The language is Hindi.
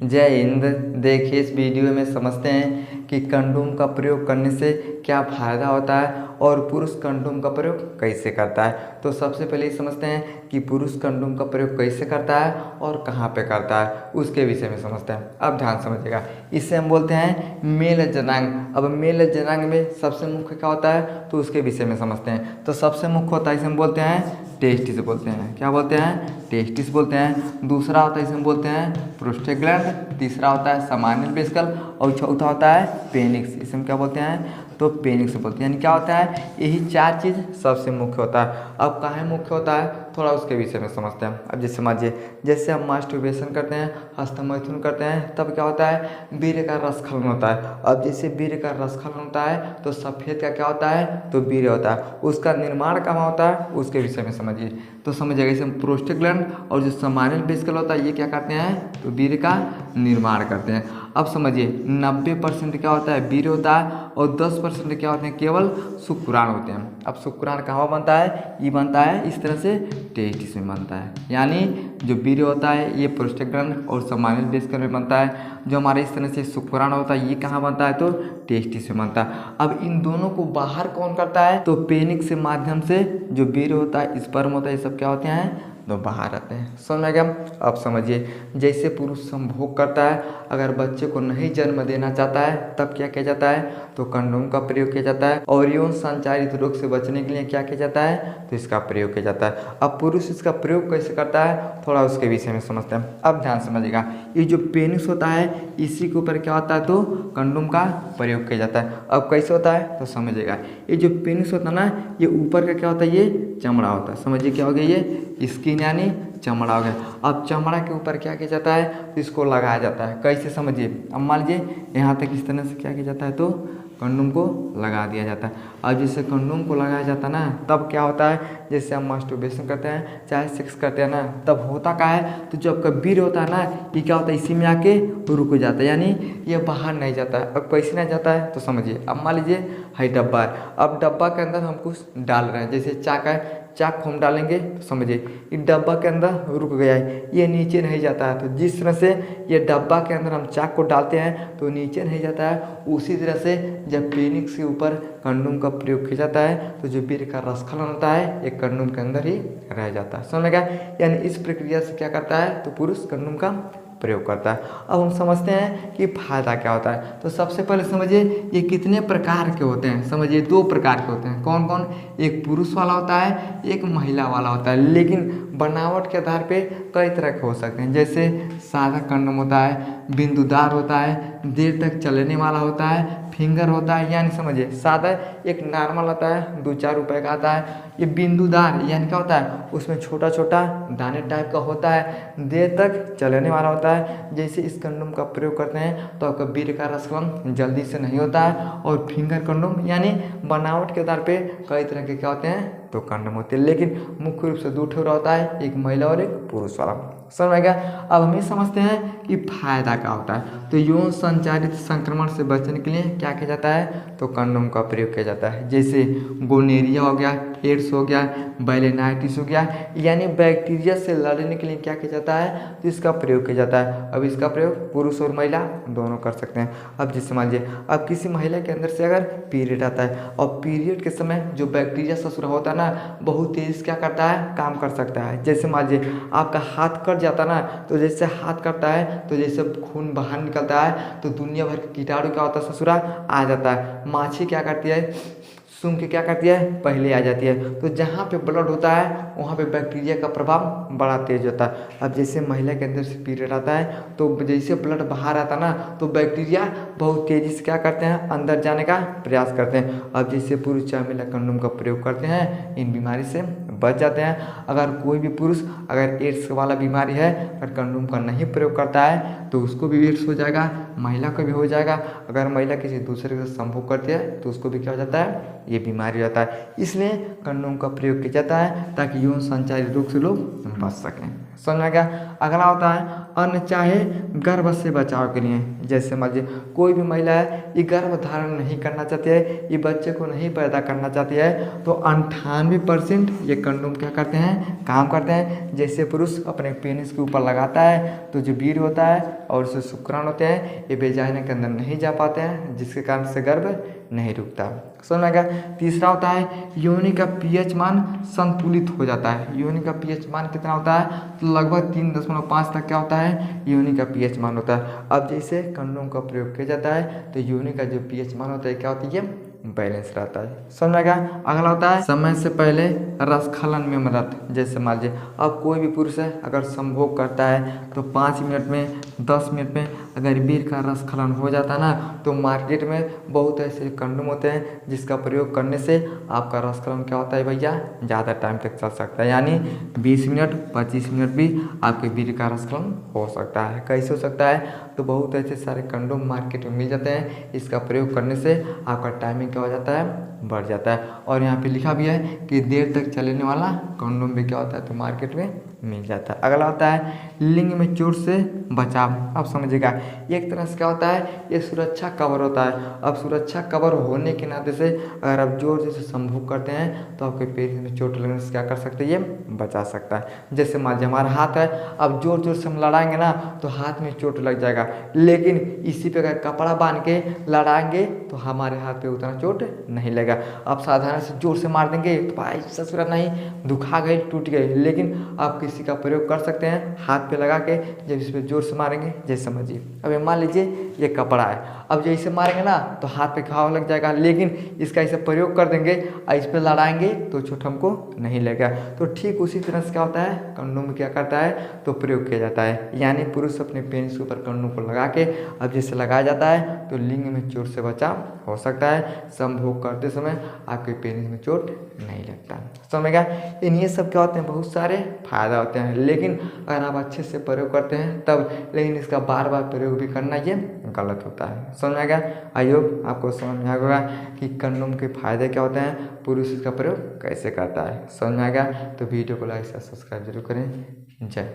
जय हिंद। देखिए इस वीडियो में समझते हैं कि कंडोम का प्रयोग करने से क्या फ़ायदा होता है और पुरुष कंडोम का प्रयोग कैसे करता है। तो सबसे पहले ये समझते हैं कि पुरुष कंडोम का प्रयोग कैसे करता है और कहाँ पे करता है, उसके विषय में समझते हैं। अब ध्यान समझिएगा, इसे हम बोलते हैं मेल जनांग। अब मेल जनांग में सबसे मुख्य क्या होता है तो उसके विषय में समझते हैं। तो सबसे मुख्य होता है, इसे हम बोलते हैं टेस्टिस बोलते हैं। क्या बोलते हैं? टेस्टिस बोलते हैं। दूसरा होता है, इसे हम बोलते हैं प्रोस्टेग्लैंड। तीसरा होता है समान्य वेसिकल और चौथा होता है पेनिक्स। इसे हम क्या बोलते हैं तो पेनिक्स बोलते हैं। यानी क्या होता है, यही चार चीज़ सबसे मुख्य होता है। अब काहे मुख्य होता है थोड़ा उसके विषय में समझते हैं। अब जैसे समझिए, जैसे हम मास्टरबेशन करते हैं, हस्तमैथुन करते हैं, तब क्या होता है वीर्य का रसखलन होता है। अब जैसे वीर्य का रसखलन होता है तो सफ़ेद का क्या होता है तो वीर्य होता है। उसका निर्माण कहाँ होता है उसके विषय में समझिए। तो समझिएगा, इसे हम प्रोस्टेग्लैंड और जो समान्य वेसिकल होता है ये क्या करते हैं तो वीर्य का निर्माण करते हैं। अब समझिए 90% क्या होता है वीर्य होता है और 10% क्या होते हैं केवल शुक्राणु होते हैं। अब शुक्राणु कहाँ बनता है, ये बनता है इस तरह से टेस्टिस में बनता है। यानी जो वीर्य होता है ये प्रोस्टेग्लैंड और समान्य वेसिकल में बनता है। जो हमारे इस तरह से शुक्राणु होता है ये कहाँ बनता है तो टेस्टिस में बनता है। अब इन दोनों को बाहर कौन करता है तो पेनिक्स के माध्यम से जो वीर्य होता है स्पर्म होता है ये सब क्या होते हैं तो बाहर आते हैं। समझ में गया? अब समझिए, जैसे पुरुष संभोग करता है, अगर बच्चे को नहीं जन्म देना चाहता है तब क्या किया जाता है तो कंडोम का प्रयोग किया जाता है। और यौन संचारित रोग से बचने के लिए क्या किया जाता है तो इसका प्रयोग किया जाता है। अब पुरुष इसका प्रयोग कैसे करता है थोड़ा उसके विषय में समझते हैं। अब ध्यान समझिएगा, ये जो पेनिस होता है इसी के ऊपर क्या होता है तो कंडोम का प्रयोग किया जाता है। अब कैसे होता है तो समझिएगा, ये जो पेनिस होता है ना ये ऊपर का क्या होता है ये चमड़ा होता है। समझिए क्या हो गया ये स्किन यानी चमड़ा हो गया। अब चमड़ा के ऊपर क्या किया जाता है तो इसको लगाया जाता है। कैसे समझिए, अब मान लीजिए यहाँ तक इस तरह से क्या किया जाता है तो कंडोम को लगा दिया जाता है। अब जैसे कंडोम को लगाया जाता है ना तब क्या होता है, जैसे हम मास्टरबेशन करते हैं चाहे सेक्स करते हैं ना तब होता क्या है तो जब का वीर्य होता है ना ये क्या होता है इसी में आके रुक जाता है, यानी ये बाहर नहीं जाता है। अब कैसे नहीं जाता है तो समझिए, अब मान लीजिए है डब्बा है, अब डब्बा के अंदर हम कुछ डाल रहे हैं, जैसे चाक है, चाक हम डालेंगे तो समझिए ये डब्बा के अंदर रुक गया है, ये नीचे नहीं जाता है। तो जिस तरह से ये डब्बा के अंदर हम चाक को डालते हैं तो नीचे नहीं जाता है, उसी तरह से जब पेनिक्स के ऊपर कंडोम का प्रयोग किया जाता है तो जो वीर्य का रसखलन होता है एक कंडोम के अंदर ही रह जाता है। समझ गया? यानी इस प्रक्रिया से क्या करता है तो पुरुष कंडोम का प्रयोग करता है। अब हम समझते हैं कि फायदा क्या होता है। तो सबसे पहले समझिए ये कितने प्रकार के होते हैं। समझिए दो प्रकार के होते हैं। कौन कौन? एक पुरुष वाला होता है, एक महिला वाला होता है। लेकिन बनावट के आधार पे कई तरह के हो सकते हैं। जैसे सादा कंडोम होता है, बिंदुदार होता है, देर तक चलने वाला होता है, फिंगर होता है। यानी समझिए सादा एक नॉर्मल आता है 2-4 रुपए का आता है। ये बिंदुदार यानी क्या होता है उसमें छोटा छोटा दाने टाइप का होता है, देर तक चलने वाला होता है। जैसे इस कंडोम का प्रयोग करते हैं तो आपका वीर्य का रसखलन जल्दी से नहीं होता है। और फिंगर कंडोम यानी बनावट के आधार पे कई तरह के क्या होते हैं तो कंडोम होते हैं, लेकिन मुख्य रूप से दो ठोरा होता है, एक महिला और एक पुरुष वाला। समझ में गया? अब हम ये समझते हैं कि फायदा क्या होता है। तो यौन संचारित संक्रमण से बचने के लिए क्या किया जाता है तो कंडोम का प्रयोग किया जाता है। जैसे गोनेरिया हो गया, एड्स हो गया, बैलेनाइटिस हो गया, यानी बैक्टीरिया से लड़ने के लिए क्या किया जाता है तो इसका प्रयोग किया जाता है। अब इसका प्रयोग पुरुष और महिला दोनों कर सकते हैं। अब जैसे मान लीजिए अब किसी महिला के अंदर से अगर पीरियड आता है और पीरियड के समय जो बैक्टीरिया ससुरा होता है ना बहुत तेजी से क्या करता है काम कर सकता है। जैसे मान लीजिए आपका हाथ कट जाता है ना तो जैसे हाथ कटता है तो जैसे खून बाहर निकलता है तो दुनिया भर के कीटाणु क्या होता है ससुरा आ जाता है। माछी क्या करती है सूंघ के क्या करती है पहले आ जाती है। तो जहाँ पे ब्लड होता है वहाँ पे बैक्टीरिया का प्रभाव बड़ा तेज होता है। अब जैसे महिला के अंदर से पीरियड आता है तो जैसे ब्लड बाहर आता है ना तो बैक्टीरिया बहुत तेज़ी से क्या करते हैं अंदर जाने का प्रयास करते हैं। अब जैसे पुरुष चाहे महिला कंडोम का प्रयोग करते हैं इन बीमारी से बच जाते हैं। अगर कोई भी पुरुष अगर एड्स वाला बीमारी है अगर कंडोम का नहीं प्रयोग करता है तो उसको भी एड्स हो जाएगा, महिला को भी हो जाएगा। अगर महिला किसी दूसरे के साथ संभोग करती है तो उसको भी क्या हो जाता है ये बीमारी हो जाता है। इसलिए कंडोम का प्रयोग किया जाता है ताकि यौन संचारी रोग से लोग बच सकें। समझ में आ गया। अगला होता है अनचाहे गर्भ से बचाव के लिए। जैसे मान लीजिए कोई भी महिला है ये गर्भ धारण नहीं करना चाहती है, ये बच्चे को नहीं पैदा करना चाहती है, तो 98% ये कंडोम क्या करते हैं, काम करते हैं। जैसे पुरुष अपने पेनिस के ऊपर लगाता है तो जो वीर्य होता है और उससे शुक्राणु होते हैं ये वेजाइना के अंदर नहीं जा पाते हैं, जिसके कारण से गर्भ नहीं रुकता। समझ में आ गया। तीसरा होता है योनि का पीएच मान संतुलित हो जाता है। योनि का पीएच मान कितना होता है, तो लगभग 3.5 तक क्या होता है, योनि का पीएच मान होता है। अब जैसे कंडोम का प्रयोग किया जाता है तो योनि का जो पीएच मान होता है क्या होती है, बैलेंस रहता है। समझ में आ गया। अगला होता है समय से पहले रसखलन में मदद। जैसे मान लीजिए अब कोई भी पुरुष है अगर संभोग करता है तो 5 मिनट में 10 मिनट में अगर वीर्य का रसखलन हो जाता है ना, तो मार्केट में बहुत ऐसे कंडोम होते हैं जिसका प्रयोग करने से आपका रसखलन क्या होता है भैया, ज़्यादा टाइम तक चल सकता है। यानी 20 मिनट 25 मिनट भी आपके वीर्य का रसखलन हो सकता है। कैसे हो सकता है, तो बहुत ऐसे सारे कंडोम मार्केट में मिल जाते हैं, इसका प्रयोग करने से आपका टाइमिंग क्या हो जाता है, बढ़ जाता है। और यहाँ पे लिखा भी है कि देर तक चलने वाला कंडोम भी क्या होता है, तो मार्केट में मिल जाता है। अगला होता है लिंग में चोट से बचाव। अब समझिएगा एक तरह से क्या होता है, ये सुरक्षा कवर होता है। अब सुरक्षा कवर होने के नाते से अगर आप जोर से संभोग करते हैं तो आपके पेट में चोट लगने से क्या कर सकते हैं, ये बचा सकता है। जैसे मान लीजिए हमारा हाथ है, अब जोर जोर से हम लड़ाएंगे ना तो हाथ में चोट लग जाएगा, लेकिन इसी पे अगर कपड़ा बांध के लड़ाएंगे तो हमारे हाथ पे उतना चोट नहीं लगेगा। अब साधारण से जोर से मार देंगे तो भाई ससुरा नहीं, दुखा गई, टूट गई, लेकिन आप किसी का प्रयोग कर सकते हैं हाथ पे लगा के, जब इस पे जोर से मारेंगे। जैसे समझिए अब मान लीजिए ये कपड़ा है, अब जैसे मारेंगे ना तो हाथ पे घाव लग जाएगा, लेकिन इसका ऐसे प्रयोग कर देंगे और इस पे लड़ाएंगे तो चोट हमको नहीं लगेगा। तो ठीक उसी तरह से क्या होता है, कंडोम क्या करता है, तो प्रयोग किया जाता है। यानी पुरुष अपने पेनिस के ऊपर कंडोम को लगा के अब जैसे लगाया जाता है तो लिंग में चोट से बचाव हो सकता है। संभोग करते समय आपके पेनिस में चोट नहीं लगता। समझ गया। इन ये सब क्या होते हैं, बहुत सारे फायदा होते हैं, लेकिन अगर आप अच्छे से प्रयोग करते हैं तब, लेकिन इसका बार बार प्रयोग भी करना ये गलत होता है। समझ में आ गया। आई होप आपको समझ में आ गया कि कंडोम के फायदे क्या होते हैं, पुरुष इसका प्रयोग कैसे करता है। समझ में आ गया तो वीडियो को लाइक से सब्सक्राइब जरूर करें। जय।